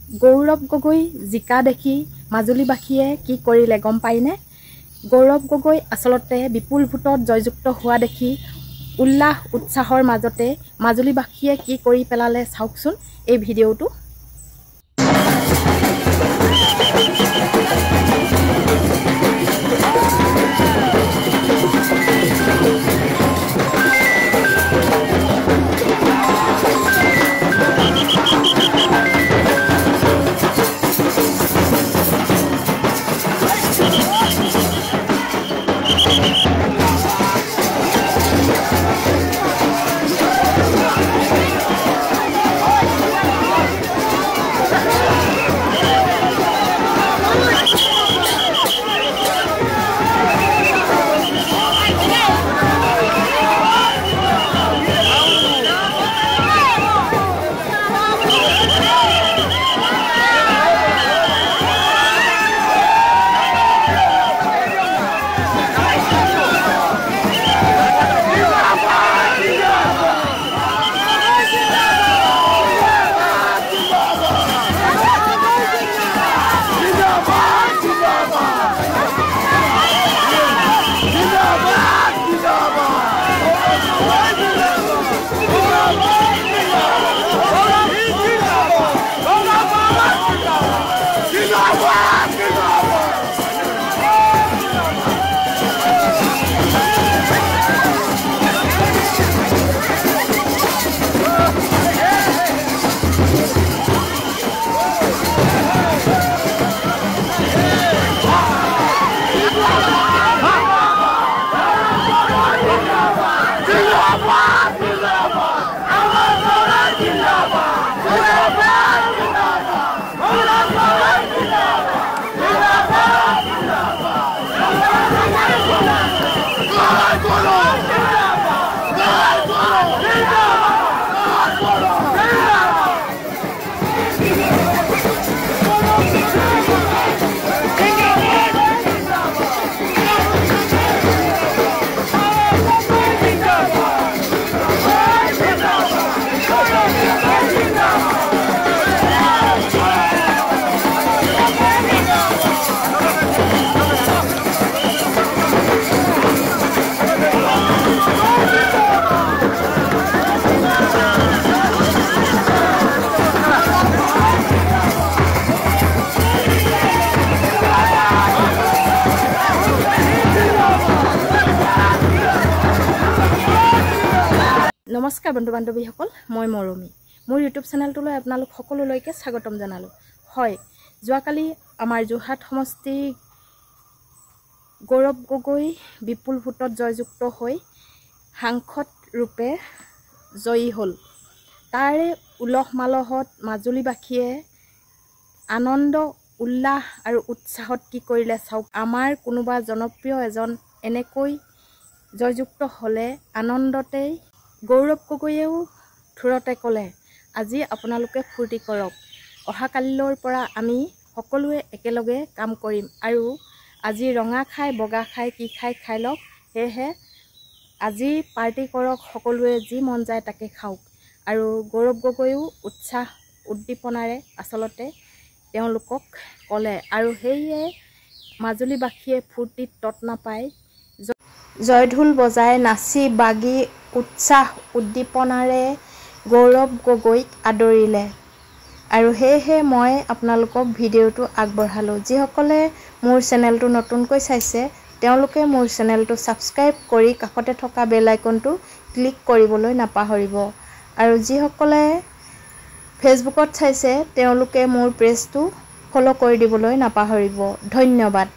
গৌৰৱ গগৈ জিকা দেখি মাজুলীবাসীয়ে কি কৰিলে গম পায়নে? গৌৰৱ গগৈ আচলতে বিপুল ভোটত জয়যুক্ত হোৱা দেখি উল্লাস উৎসাহৰ মাজতে মাজুলীবাসীয়ে কি কৰি পেলালে চাওকচোন এই ভিডিঅ'টো। নমস্কাৰ বন্ধু বান্ধৱীসকল, মই মৰমী মোৰ ইউটিউব চেনেলটোলৈ আপোনালোক সকলোলৈকে স্বাগতম জনালোঁ। হয়, যোৱাকালি আমাৰ যোৰহাট সমষ্টি গৌৰৱ গগৈ বিপুল ভোটত জয়যুক্ত হৈ সাংসদ ৰূপে জয়ী হ'ল। তাৰে উলহ মালহত মাজুলীবাসীয়ে আনন্দ উল্লাস আৰু উৎসাহত কি কৰিলে চাওক। আমাৰ কোনোবা জনপ্ৰিয় এজন এনেকৈ জয়যুক্ত হ'লে আনন্দতেই গৌৰৱ গগৈয়েও থোৰতে ক'লে, আজি আপোনালোকে ফূৰ্তি কৰক, অহাকালিলৈৰ পৰা আমি সকলোৱে একেলগে কাম কৰিম আৰু আজি ৰঙা খাই বগা খাই কি খাই লওক, সেয়েহে আজি পাৰ্টি কৰক, সকলোৱে যি মন যায় তাকে খাওক। আৰু গৌৰৱ গগৈয়েও উৎসাহ উদ্দীপনাৰে আচলতে তেওঁলোকক ক'লে আৰু সেয়ে মাজুলীবাসীয়ে ফূৰ্তিত তত নাপায় জয়ঢোল বজাই নাচি বাগি উৎসাহ উদ্দীপনাৰে গৌৰৱ গগৈক আদৰিলে। আৰু সেয়েহে মই আপোনালোকক ভিডিঅ'টো আগবঢ়ালোঁ। যিসকলে মোৰ চেনেলটো নতুনকৈ চাইছে তেওঁলোকে মোৰ চেনেলটো ছাবস্ক্ৰাইব কৰি কাষতে থকা বেল আইকনটো ক্লিক কৰিবলৈ নাপাহৰিব। আৰু যিসকলে ফেচবুকত চাইছে তেওঁলোকে মোৰ পেজটো ফ'ল' কৰি দিবলৈ নাপাহৰিব। ধন্যবাদ।